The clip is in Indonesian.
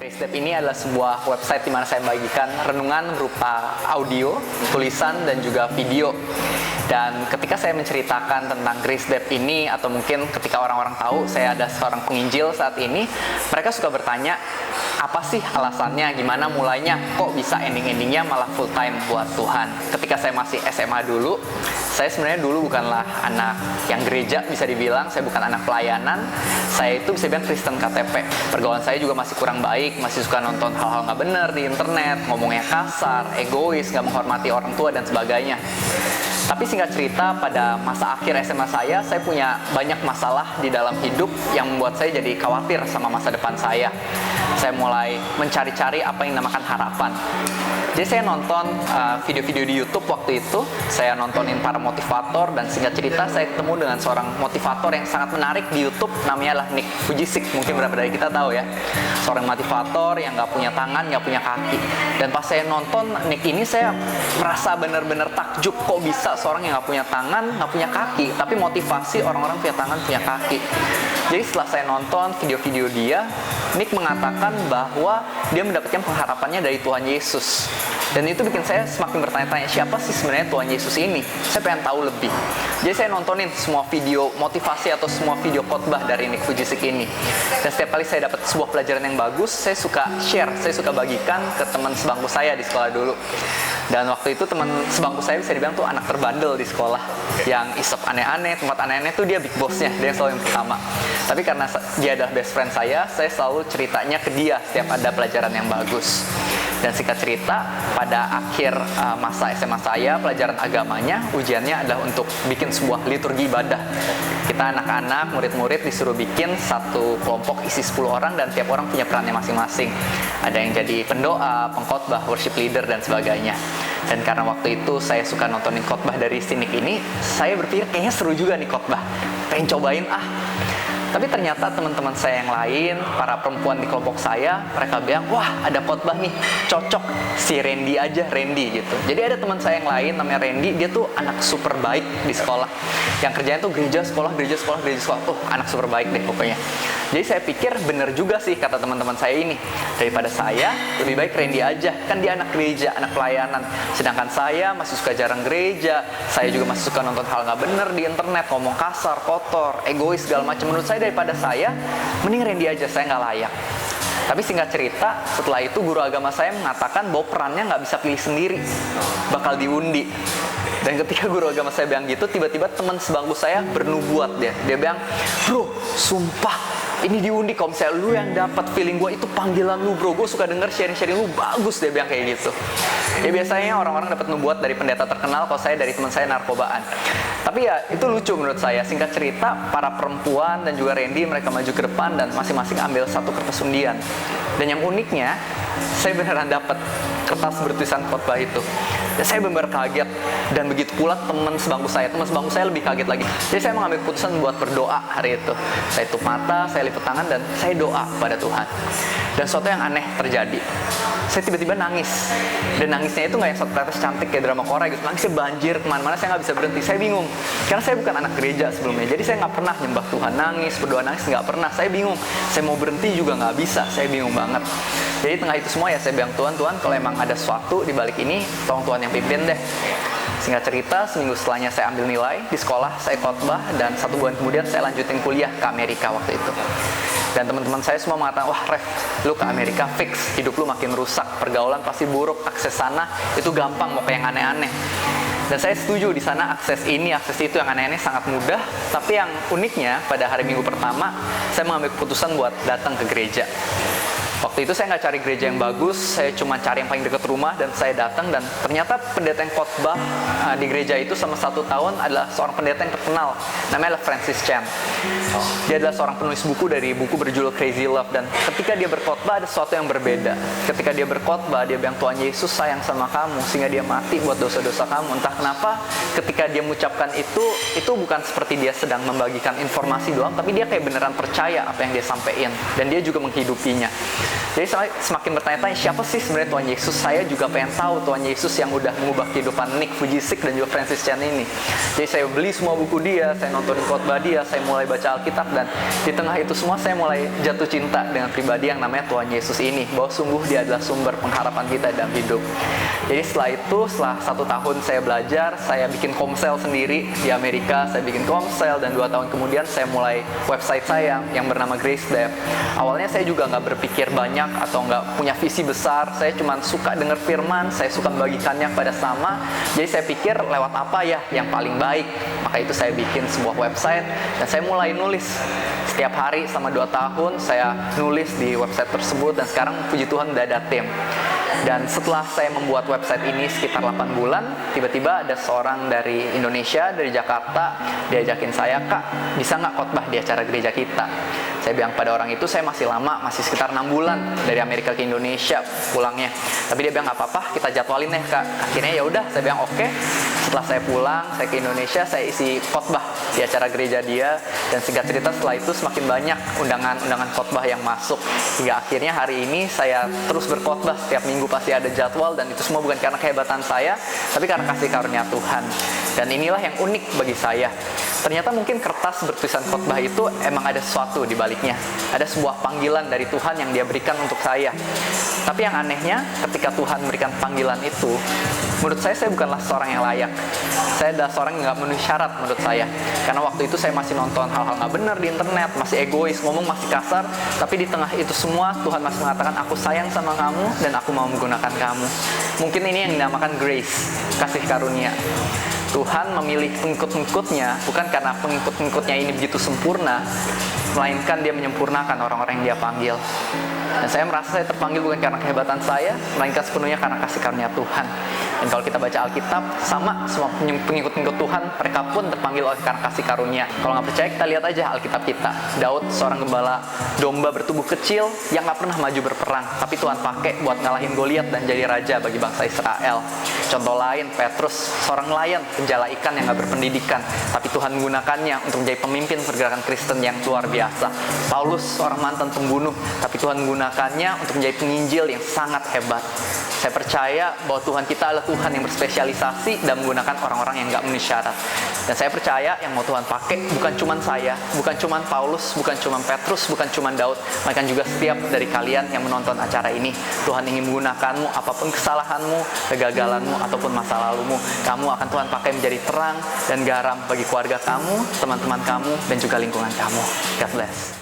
Grace Step ini adalah sebuah website di mana saya bagikan renungan berupa audio, tulisan, dan juga video. Dan ketika saya menceritakan tentang Grace Step ini, atau mungkin ketika orang-orang tahu saya ada seorang penginjil saat ini, mereka suka bertanya, apa sih alasannya, gimana mulainya, kok bisa ending-endingnya malah full time buat Tuhan. Ketika saya masih SMA dulu, saya sebenarnya dulu bukanlah anak yang gereja, bisa dibilang saya bukan anak pelayanan, saya itu bisa bilang Kristen KTP. Pergaulan saya juga masih kurang baik, masih suka nonton hal-hal nggak benar di internet, ngomongnya kasar, egois, nggak menghormati orang tua dan sebagainya. Tapi singkat cerita, pada masa akhir SMA saya punya banyak masalah di dalam hidup yang membuat saya jadi khawatir sama masa depan saya. Saya mulai mencari-cari apa yang dinamakan harapan. Jadi saya nonton video-video di YouTube waktu itu, saya nontonin para motivator, dan singkat cerita saya ketemu dengan seorang motivator yang sangat menarik di YouTube, namanya lah Nick Vujicic, mungkin beberapa dari kita tahu ya. Seorang motivator yang nggak punya tangan, nggak punya kaki. Dan pas saya nonton Nick ini, saya merasa benar-benar takjub, kok bisa seorang yang nggak punya tangan, nggak punya kaki, tapi motivasi orang-orang punya tangan, punya kaki. Jadi setelah saya nonton video-video dia, Nick mengatakan bahwa dia mendapatkan pengharapannya dari Tuhan Yesus. Dan itu bikin saya semakin bertanya-tanya, siapa sih sebenarnya Tuhan Yesus ini? Saya pengen tahu lebih. Jadi saya nontonin semua video motivasi atau semua video khotbah dari Nick Vujicic ini. Dan setiap kali saya dapat sebuah pelajaran yang bagus, saya suka share, saya suka bagikan ke teman sebangku saya di sekolah dulu. Dan waktu itu teman sebangku saya bisa dibilang tuh anak terbandel di sekolah, yang isep aneh-aneh, tempat aneh-aneh tuh dia big bossnya, dia selalu yang pertama. Tapi karena dia adalah best friend saya selalu ceritanya ke dia setiap ada pelajaran yang bagus. Dan singkat cerita, pada akhir masa SMA saya, pelajaran agamanya, ujiannya adalah untuk bikin sebuah liturgi ibadah. Kita anak-anak, murid-murid disuruh bikin satu kelompok isi 10 orang, dan tiap orang punya perannya masing-masing. Ada yang jadi pendoa, pengkhotbah, worship leader, dan sebagainya. Dan karena waktu itu saya suka nontonin khotbah dari Nick ini, saya berpikir kayaknya seru juga nih khotbah, pengen cobain ah. Tapi ternyata teman-teman saya yang lain, para perempuan di kelompok saya, mereka bilang, wah ada khotbah nih, cocok si Randy aja, Randy gitu. Jadi ada teman saya yang lain, namanya Randy, dia tuh anak super baik di sekolah. Yang kerjanya tuh gereja, sekolah, gereja, sekolah, gereja, sekolah. Anak super baik deh pokoknya. Jadi saya pikir bener juga sih kata teman-teman saya ini. Daripada saya, lebih baik Randy aja. Kan dia anak gereja, anak pelayanan. Sedangkan saya masih suka jarang gereja. Saya juga masih suka nonton hal nggak bener di internet, ngomong kasar, kotor, egois, segala macam. Menurut saya daripada saya, mending Randy aja, saya nggak layak. Tapi singkat cerita, setelah itu guru agama saya mengatakan bahwa perannya nggak bisa pilih sendiri, bakal diundi. Dan ketika guru agama saya bilang gitu, tiba-tiba teman sebangku saya bernubuat dia. Dia bilang, bro, sumpah, ini diundi, kalau misalnya lu yang dapat feeling gue itu panggilan lu bro, gue suka denger sharing-sharing lu, bagus, dia bilang kayak gitu. Ya biasanya orang-orang dapat nubuat dari pendeta terkenal, kalau saya dari teman saya narkobaan. Tapi ya itu lucu menurut saya. Singkat cerita, para perempuan dan juga Randy, mereka maju ke depan dan masing-masing ambil satu kertas undian. Dan yang uniknya, saya beneran dapat kertas bertulisan khotbah itu. Dan saya benar-benar kaget. Dan begitu pula teman sebangku saya lebih kaget lagi. Jadi saya mengambil keputusan buat berdoa hari itu. Saya tutup mata, saya lipet tangan, dan saya doa pada Tuhan. Dan sesuatu yang aneh terjadi. Saya tiba-tiba nangis. Dan nangisnya itu nggak yang satu tetes cantik kayak drama Korea gitu. Nangisnya banjir kemana-mana, saya nggak bisa berhenti. Saya bingung. Karena saya bukan anak gereja sebelumnya. Jadi saya nggak pernah nyembah Tuhan nangis, berdoa nangis, nggak pernah. Saya bingung. Saya mau berhenti juga nggak bisa. Saya bingung banget. Jadi tengah itu semua ya saya bilang, Tuhan, kalau emang ada sesuatu di balik ini, tolong Tuhan yang pimpin deh. Singkat cerita, seminggu setelahnya saya ambil nilai di sekolah, saya khotbah, dan 1 bulan kemudian saya lanjutin kuliah ke Amerika waktu itu. Dan teman-teman saya semua mengatakan, wah Rev, lu ke Amerika fix, hidup lu makin rusak, pergaulan pasti buruk, akses sana itu gampang, mau kayak yang aneh-aneh. Dan saya setuju, di sana akses ini, akses itu yang aneh-aneh sangat mudah. Tapi yang uniknya, pada hari Minggu pertama, saya mengambil keputusan buat datang ke gereja. Waktu itu saya nggak cari gereja yang bagus, saya cuma cari yang paling dekat rumah, dan saya datang, dan ternyata pendeta yang khotbah di gereja itu selama 1 tahun adalah seorang pendeta yang terkenal, namanya Francis Chan. Dia adalah seorang penulis buku dari buku berjudul Crazy Love, dan ketika dia berkhotbah ada sesuatu yang berbeda. Ketika dia berkhotbah, dia bilang Tuhan Yesus sayang sama kamu sehingga dia mati buat dosa-dosa kamu. Entah kenapa ketika dia mengucapkan itu bukan seperti dia sedang membagikan informasi doang, tapi dia kayak beneran percaya apa yang dia sampaikan, dan dia juga menghidupinya. Jadi saya semakin bertanya-tanya, siapa sih sebenarnya Tuhan Yesus? Saya juga pengen tahu Tuhan Yesus yang udah mengubah kehidupan Nick Vujicic dan juga Francis Chan ini. Jadi saya beli semua buku dia, saya nonton khotbah dia, saya mulai baca Alkitab, dan di tengah itu semua saya mulai jatuh cinta dengan pribadi yang namanya Tuhan Yesus ini, bahwa sungguh dia adalah sumber pengharapan kita dalam hidup. Jadi setelah itu, setelah 1 tahun saya belajar, saya bikin komsel sendiri di Amerika, saya bikin komsel, dan 2 tahun kemudian saya mulai website saya yang bernama Grace Depth. Awalnya saya juga nggak berpikir banyak atau nggak punya visi besar, saya cuma suka dengar firman, saya suka membagikannya kepada sama. Jadi saya pikir lewat apa ya yang paling baik, maka itu saya bikin sebuah website dan saya mulai nulis. Setiap hari selama 2 tahun saya nulis di website tersebut, dan sekarang puji Tuhan udah ada tim. Dan setelah saya membuat website ini sekitar 8 bulan, tiba-tiba ada seorang dari Indonesia, dari Jakarta, diajakin saya, "Kak, bisa nggak khotbah di acara gereja kita?" Saya bilang pada orang itu, saya masih lama, masih sekitar 6 bulan dari Amerika ke Indonesia pulangnya. Tapi dia bilang, "Nggak apa-apa, kita jadwalin ya, Kak." Akhirnya ya udah, saya bilang oke. Setelah saya pulang, saya ke Indonesia, saya isi khotbah di acara gereja dia, dan singkat cerita setelah itu semakin banyak undangan khotbah yang masuk. Hingga akhirnya hari ini saya terus berkhotbah, setiap minggu pasti ada jadwal, dan itu semua bukan karena kehebatan saya, tapi karena kasih karunia Tuhan. Dan inilah yang unik bagi saya. Ternyata mungkin kertas bertulisan khotbah itu emang ada sesuatu di baliknya. Ada sebuah panggilan dari Tuhan yang dia berikan untuk saya. Tapi yang anehnya, ketika Tuhan memberikan panggilan itu, menurut saya bukanlah seorang yang layak. Saya adalah seorang yang nggak memenuhi syarat menurut saya. Karena waktu itu saya masih nonton hal-hal nggak benar di internet, masih egois, ngomong masih kasar. Tapi di tengah itu semua, Tuhan masih mengatakan, "Aku sayang sama kamu dan aku mau menggunakan kamu." Mungkin ini yang dinamakan grace, kasih karunia. Tuhan memilih pengikut-pengikutnya bukan karena pengikut-pengikutnya ini begitu sempurna, melainkan dia menyempurnakan orang-orang yang dia panggil. Dan saya merasa saya terpanggil bukan karena kehebatan saya, melainkan sepenuhnya karena kasih karunia Tuhan. Dan kalau kita baca Alkitab, sama semua pengikut-pengikut Tuhan, mereka pun terpanggil oleh karena kasih karunia. Kalau nggak percaya, kita lihat aja Alkitab kita. Daud, seorang gembala domba bertubuh kecil yang nggak pernah maju berperang, tapi Tuhan pakai buat ngalahin Goliat dan jadi raja bagi bangsa Israel. Contoh lain, Petrus, seorang nelayan, penjala ikan yang nggak berpendidikan, tapi Tuhan menggunakannya untuk menjadi pemimpin pergerakan Kristen yang luar biasa. Paulus, seorang mantan pembunuh, tapi Tuhan menggunakannya untuk menjadi penginjil yang sangat hebat. Saya percaya bahwa Tuhan kita adalah Tuhan yang berspesialisasi dan menggunakan orang-orang yang nggak memenuhi syarat. Dan saya percaya yang mau Tuhan pakai bukan cuma saya, bukan cuma Paulus, bukan cuma Petrus, bukan cuma Daud, melainkan juga setiap dari kalian yang menonton acara ini. Tuhan ingin menggunakanmu, apapun kesalahanmu, kegagalanmu, ataupun masa lalumu. Kamu akan Tuhan pakai menjadi terang dan garam bagi keluarga kamu, teman-teman kamu, dan juga lingkungan kamu. God bless.